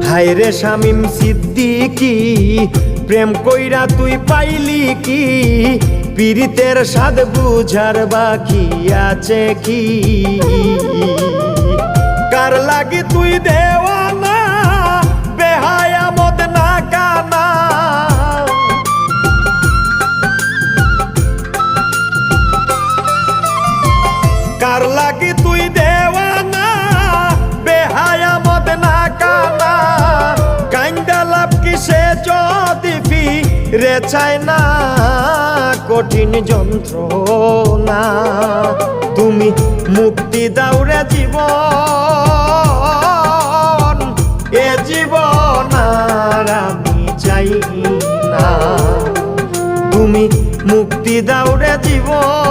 হায়রে শামীম সিদ্দিকী প্রেম কইরা তুই পাইলি কি পীড়িতের স্বাদ বুঝার বাকি আছে কি কার লাগি তুই দেওয়ানা বেহায়া মদ না কানা কার লাগি তুই দেওয়ানা বেহায়া মদ না কানা কাইন্দা লাভ কিসে যদি ফিরে চায় না কঠিন যন্ত্রণা তুমি মুক্তি দাও রে জীবন এ জীবন আর আমি চাই না তুমি মুক্তি দাও রে জীবন